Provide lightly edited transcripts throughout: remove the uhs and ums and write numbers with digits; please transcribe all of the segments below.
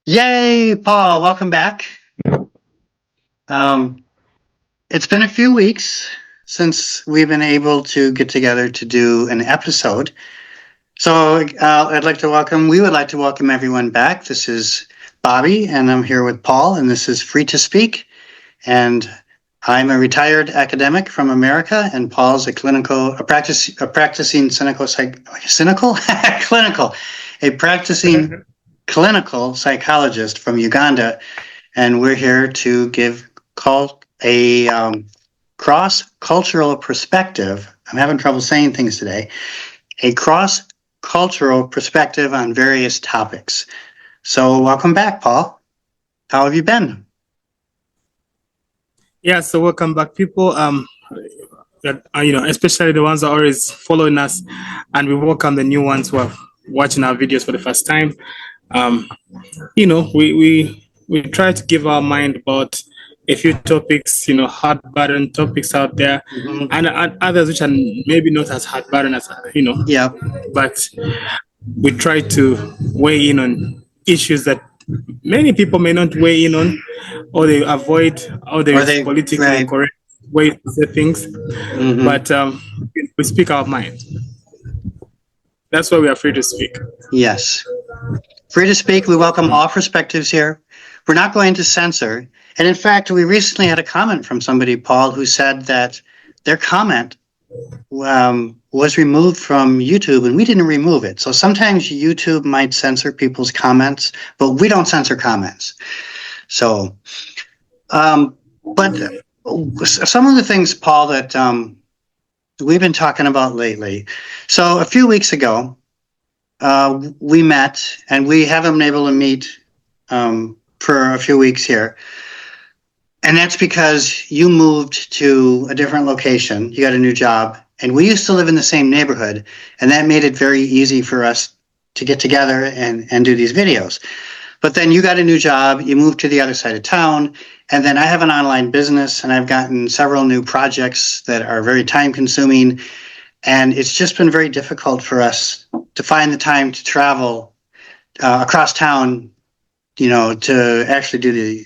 Yay, Paul, welcome back. Um, it's been a few weeks since we've been able to get together to do an episode. So we would like to welcome everyone back. This is Bobby, and I'm here with Paul, and this is Free to Speak. And I'm a retired academic from America, and Paul's a practicing clinical psychologist from Uganda, and we're here to give a cross-cultural perspective. I'm having trouble saying things today. A cross-cultural perspective on various topics. So welcome back, Paul. How have you been? Yeah, so welcome back, people. Especially the ones that are always following us, and we welcome the new ones who are watching our videos for the first time. We try to give our mind about a few topics, hard burden topics out there, and others which are maybe not as hard burden as Yeah. But we try to weigh in on issues that many people may not weigh in on, or they avoid, or they politically correct ways to say things. But we speak our mind. That's why we are free to speak. Yes. Free to speak. We welcome all perspectives here. We're not going to censor. And in fact, we recently had a comment from somebody, Paul, who said that their comment was removed from YouTube, and we didn't remove it. So sometimes YouTube might censor people's comments, but we don't censor comments. So, but some of the things, Paul, that we've been talking about lately. So a few weeks ago, we met, and we haven't been able to meet for a few weeks here. And that's because you moved to a different location. You got a new job, and we used to live in the same neighborhood, and that made it very easy for us to get together and do these videos. But then you got a new job, you moved to the other side of town, and then I have an online business, and I've gotten several new projects that are very time consuming, and it's just been very difficult for us to find the time to travel across town, to actually do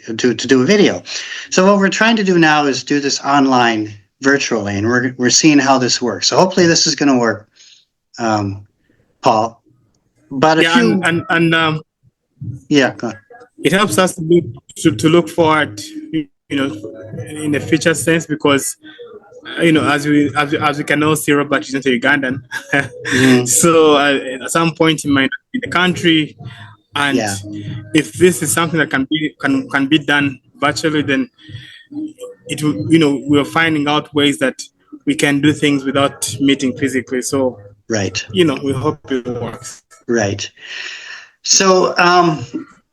a video. So what we're trying to do now is do this online virtually, and we're seeing how this works. So hopefully this is going to work, Paul. But yeah, go ahead. It helps us to look forward, in a future sense, because as we can all see, Robert is not a Ugandan. So at some point he might be in the country. And if this is something that can be done virtually, then it will, we're finding out ways that we can do things without meeting physically. So we hope it works. Right. So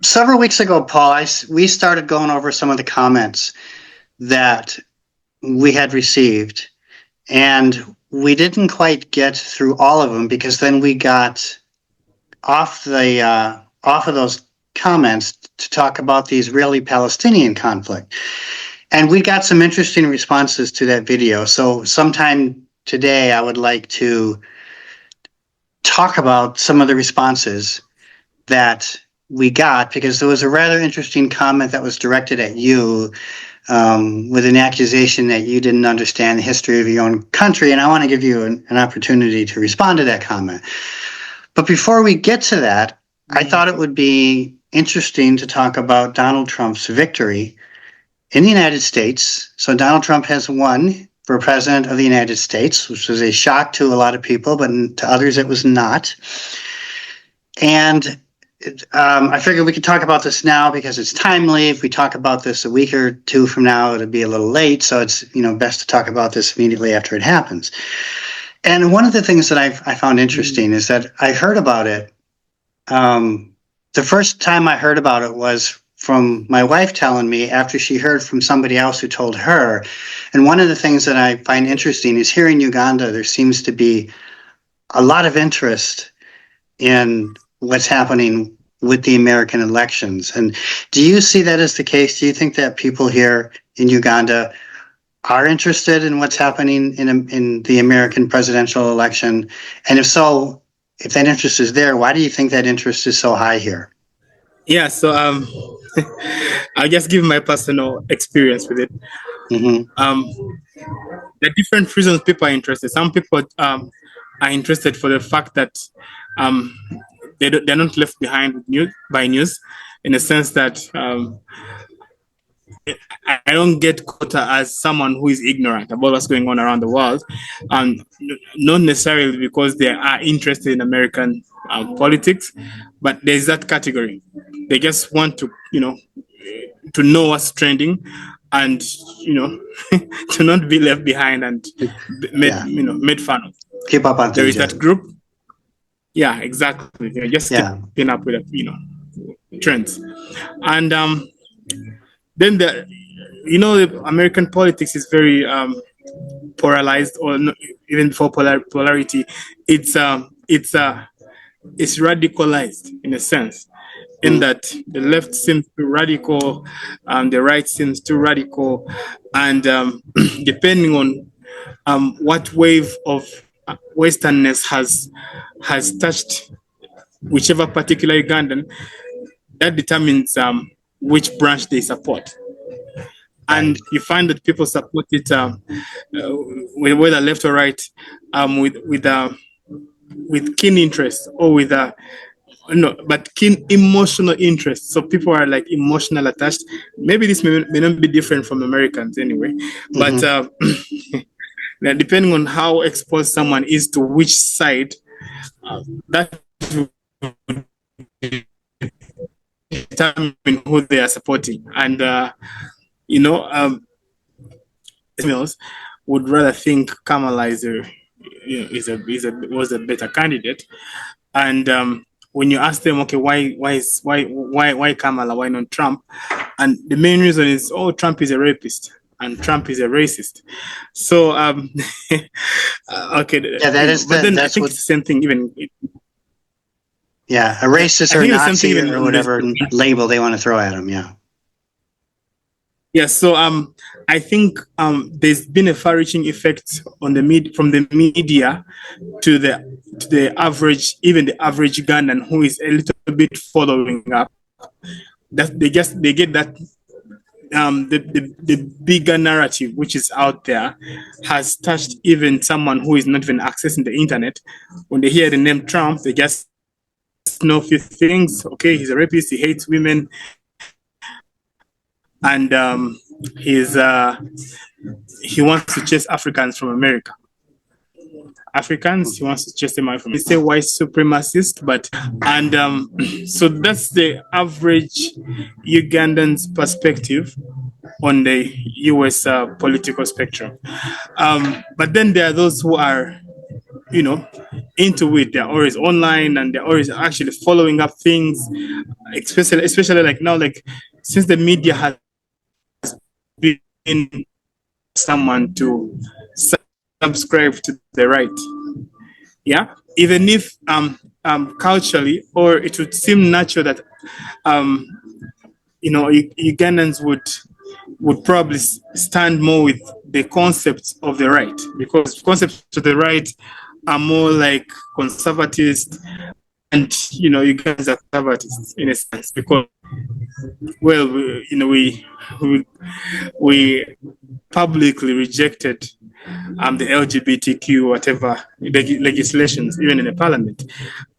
several weeks ago, Paul, we started going over some of the comments that we had received, and we didn't quite get through all of them because then we got off of those comments to talk about the Israeli-Palestinian conflict. And we got some interesting responses to that video. So sometime today, I would like to talk about some of the responses that we got, because there was a rather interesting comment that was directed at you with an accusation that you didn't understand the history of your own country. And I want to give you an opportunity to respond to that comment. But before we get to that, I thought it would be interesting to talk about Donald Trump's victory in the United States. So Donald Trump has won for president of the United States, which was a shock to a lot of people, but to others it was not. And I figured we could talk about this now because it's timely. If we talk about this a week or two from now, it'll be a little late. So it's best to talk about this immediately after it happens. And one of the things that I found interesting is that I heard about it. The first time I heard about it was from my wife telling me after she heard from somebody else who told her. And one of the things that I find interesting is here in Uganda, there seems to be a lot of interest in what's happening with the American elections. And do you see that as the case? Do you think that people here in Uganda are interested in what's happening in the American presidential election? And if so, if that interest is there, why do you think that interest is so high here? Yeah, so I'll just give my personal experience with it. Mm-hmm. The different reasons people are interested. Some people are interested for the fact that um, they're not left behind with by news, in a sense that I don't get caught as someone who is ignorant about what's going on around the world, and not necessarily because they are interested in American politics, but there's that category. They just want to know what's trending, and to not be left behind and made fun of. Keep up on There things. is that group. Yeah, exactly. They're just keeping up with trends, and then the American politics is very polarized, or even before polarity, it's radicalized in a sense, in that the left seems too radical, the right seems too radical, and depending on what wave of Westernness has touched whichever particular Ugandan, that determines which branch they support. And you find that people support it, whether left or right, with keen interest, or with but keen emotional interest. So people are like emotional attached. Maybe this may not be different from Americans anyway, but depending on how exposed someone is to which side, that will determine who they are supporting. And females would rather think Kamala was a better candidate. And when you ask them, okay, why Kamala, why not Trump? And the main reason is, Trump is a rapist and Trump is a racist. So okay, that is. But then I think it's the same thing. Even a racist or Nazi or whatever label they want to throw at him. Yeah. Yeah, so I think there's been a far-reaching effect on from the media to the average, even the average Ugandan who is a little bit following up. That they get that the bigger narrative which is out there has touched even someone who is not even accessing the internet. When they hear the name Trump, they just know a few things. Okay, he's a rapist, he hates women, and he wants to chase Africans from America. He wants to chase them out from. He's a white supremacist, so that's the average Ugandan's perspective on the U.S. Political spectrum. But then there are those who are, into it. They're always online and they're always actually following up things, especially like now, like since the media has been someone to subscribe to the right. Yeah, even if culturally, or it would seem natural that Ugandans would probably stand more with the concepts of the right, because concepts of the right are more like conservatists, and Ugandans are conservatists in a sense, because we publicly rejected the LGBTQ whatever legislations, even in the parliament,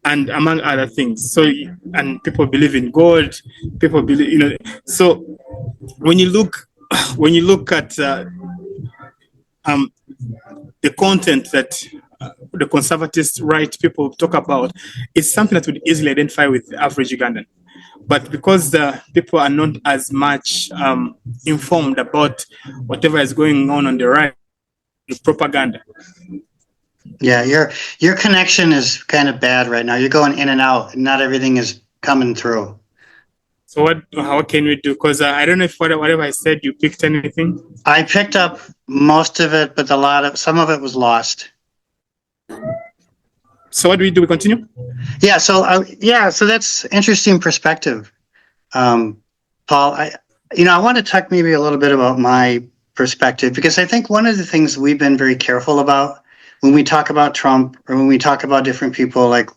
and among other things. So, and people believe in God. People believe, So when you look at the content that the conservatist right people talk about, it's something that would easily identify with the average Ugandan. But because the people are not as much informed about whatever is going on the right, the propaganda. Yeah, your connection is kind of bad right now. You're going in and out. And not everything is coming through. So how can we do? Because I don't know if whatever I said, you picked anything. I picked up most of it, but some of it was lost. So what do? We continue? Yeah. So that's interesting perspective, Paul. I want to talk maybe a little bit about my perspective, because I think one of the things we've been very careful about when we talk about Trump, or when we talk about different people like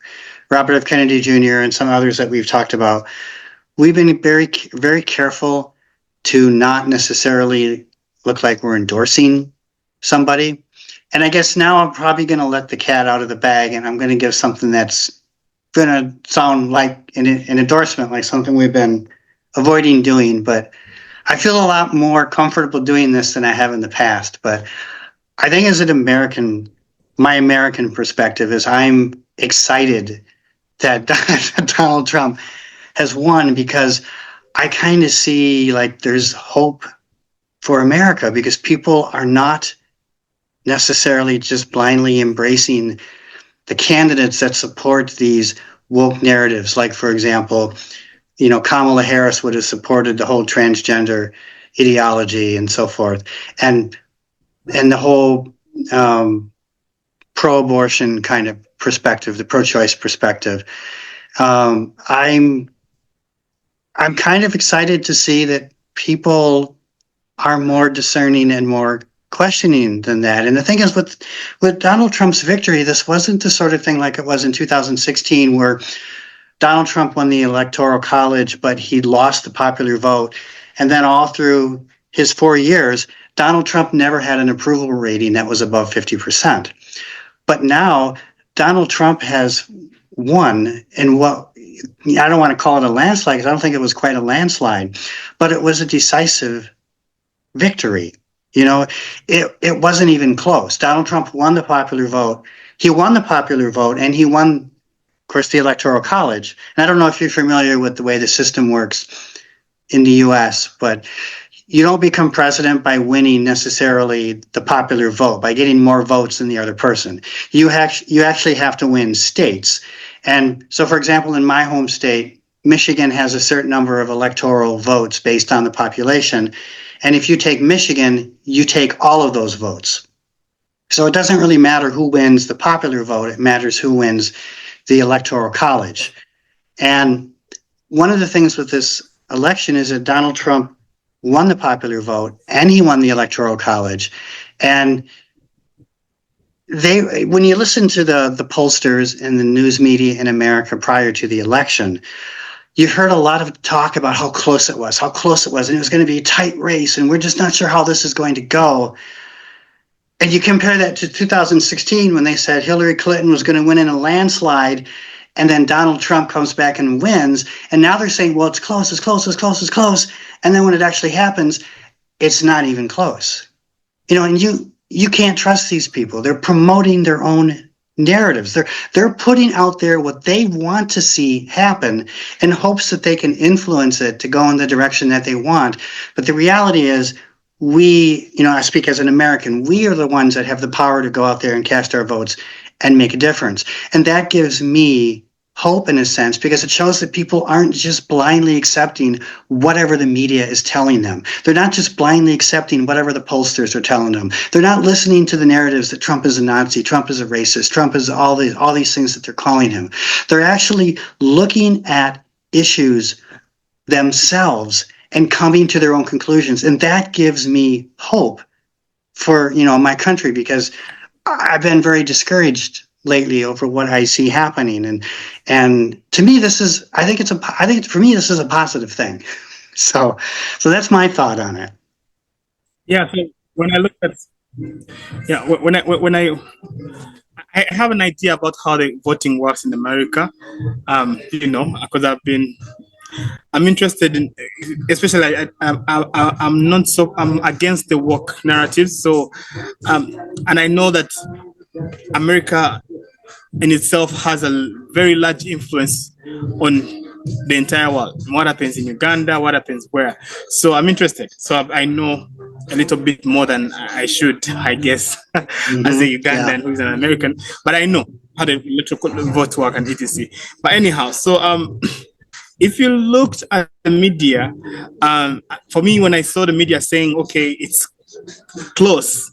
Robert F. Kennedy Jr. and some others that we've talked about, we've been very, very careful to not necessarily look like we're endorsing somebody. And I guess now I'm probably going to let the cat out of the bag, and I'm going to give something that's going to sound like an endorsement, like something we've been avoiding doing. But I feel a lot more comfortable doing this than I have in the past. But I think as an American, my American perspective is I'm excited that Donald Trump has won, because I kind of see like there's hope for America, because people are not necessarily just blindly embracing the candidates that support these woke narratives. Like, for example, Kamala Harris would have supported the whole transgender ideology and so forth, and the whole pro-abortion kind of perspective, the pro-choice perspective. I'm kind of excited to see that people are more discerning and more questioning than that. And the thing is, with Donald Trump's victory, this wasn't the sort of thing like it was in 2016, where Donald Trump won the Electoral College, but he lost the popular vote. And then all through his 4 years, Donald Trump never had an approval rating that was above 50%. But now Donald Trump has won in what, I don't want to call it a landslide, because I don't think it was quite a landslide, but it was a decisive victory. It wasn't even close. Donald Trump won the popular vote. He won the popular vote, and he won, of course, the Electoral College. And I don't know if you're familiar with the way the system works in the U.S., but you don't become president by winning necessarily the popular vote, by getting more votes than the other person. You actually have to win states. And so, for example, in my home state, Michigan has a certain number of electoral votes based on the population. And if you take Michigan, you take all of those votes. So it doesn't really matter who wins the popular vote. It matters who wins the Electoral College. And one of the things with this election is that Donald Trump won the popular vote and he won the Electoral College. And when you listen to the pollsters and the news media in America prior to the election, you heard a lot of talk about how close it was, and it was going to be a tight race, and we're just not sure how this is going to go. And you compare that to 2016, when they said Hillary Clinton was going to win in a landslide, and then Donald Trump comes back and wins, and now they're saying, well, it's close. And then when it actually happens, it's not even close. And you can't trust these people. They're promoting their own narratives. They're putting out there what they want to see happen in hopes that they can influence it to go in the direction that they want. But the reality is, I speak as an American, we are the ones that have the power to go out there and cast our votes and make a difference. And that gives me hope in a sense, because it shows that people aren't just blindly accepting whatever the media is telling them. They're not just blindly accepting whatever the pollsters are telling them. They're not listening to the narratives that Trump is a Nazi, Trump is a racist, Trump is all these things that they're calling him. They're actually looking at issues themselves and coming to their own conclusions. And that gives me hope for, my country, because I've been very discouraged lately over what I see happening, and to me, this is a positive thing. So that's my thought on it. Yeah. So when I look at, when I have an idea about how the voting works in America, because I'm interested in, especially I'm against the woke narratives. So, and I know that America in itself has a very large influence on the entire world. What happens in Uganda, what happens where. So I'm interested. So I know a little bit more than I should, I guess, as a Ugandan who's an American. But I know how the electoral vote work and etc. But anyhow, so if you looked at the media, for me, when I saw the media saying, okay, it's close,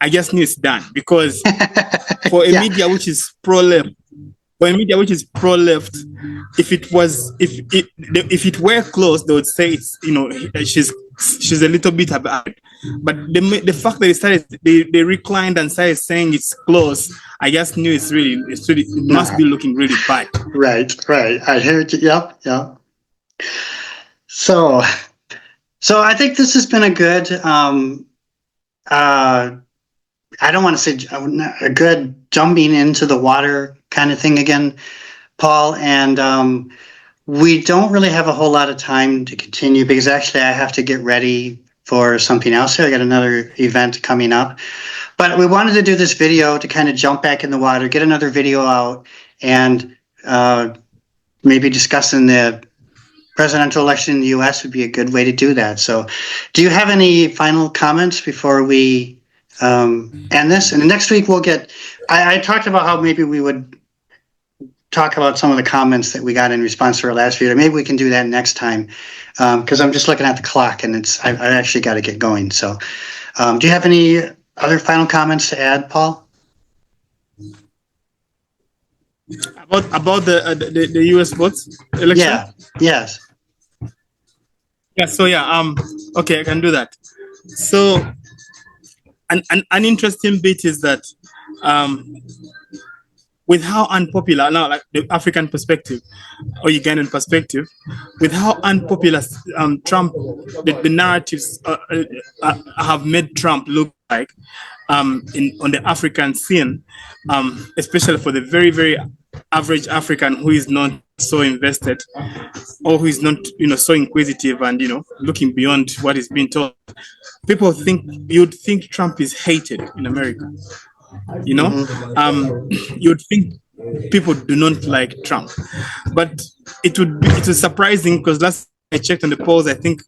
I just knew it's done, because for a media which is pro-left, if it were close, they would say it's she's a little bit about. But the fact that they reclined and started saying it's close, I just knew it must be looking really bad. Right. I hear you. Yep. So, so I think this has been a good, I don't want to say a good jumping into the water kind of thing again, Paul. And we don't really have a whole lot of time to continue because actually I have to get ready for something else here. I got another event coming up. But we wanted to do this video to kind of jump back in the water, get another video out, and maybe discussing the presidential election in the U.S. would be a good way to do that. So do you have any final comments before we end this? And next week we'll get, I talked about how maybe we would talk about some of the comments that we got in response to our last video. Maybe we can do that next time because I'm just looking at the clock and I actually got to get going. So do you have any other final comments to add, Paul? About the U.S. votes election? Yeah. Yes. Yeah. So yeah. Okay, I can do that. So an interesting bit is that with how unpopular now, like the African perspective or Ugandan perspective, with how unpopular Trump, the narratives have made Trump look like on the African scene, especially for the very, very average African who is not so invested or who is not, so inquisitive and, looking beyond what is being told. People you'd think Trump is hated in America. You'd think people do not like Trump, but it was surprising because last I checked on the polls, I think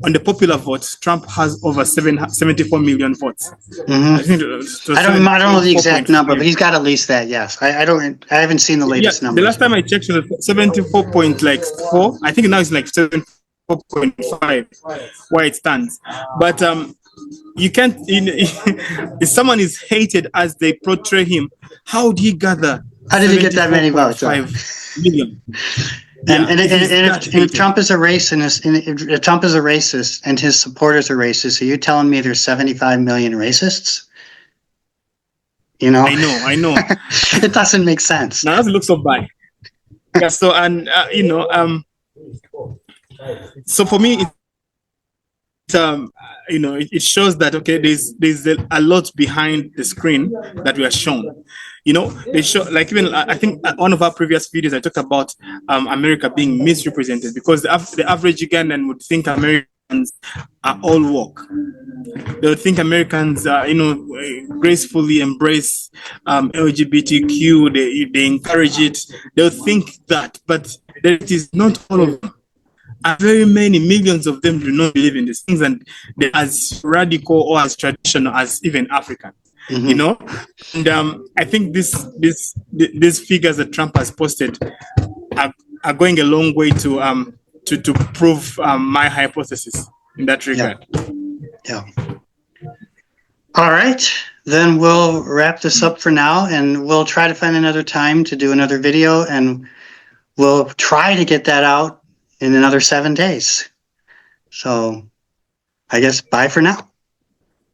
on the popular vote, Trump has over 74 million votes. I think I don't know the exact number, but he's got at least that. Yes, I haven't seen the latest number. The last time I checked, it was 74.4. I think now it's like 74.5 where it stands. But you can't. If someone is hated as they portray him, how did he gather? How did he get that many votes? 5 million. And if Trump is a racist, and if Trump is a racist and his supporters are racist, are you telling me there's 75 million racists? I know. It doesn't make sense. Now that looks so bad. Yeah. So so for me, it shows that there's a lot behind the screen that we are shown. They show, like, even I think one of our previous videos I talked about America being misrepresented because the average Ugandan would think Americans are all woke. They would think Americans gracefully embrace LGBTQ. They encourage it. They would think that, but it is not all of them. Very many millions of them do not believe in these things, and they're as radical or as traditional as even African. And I think these figures that Trump has posted are going a long way to prove my hypothesis in that regard. Yeah. All right, then we'll wrap this up for now, and we'll try to find another time to do another video, and we'll try to get that out in another 7 days. So I guess bye for now.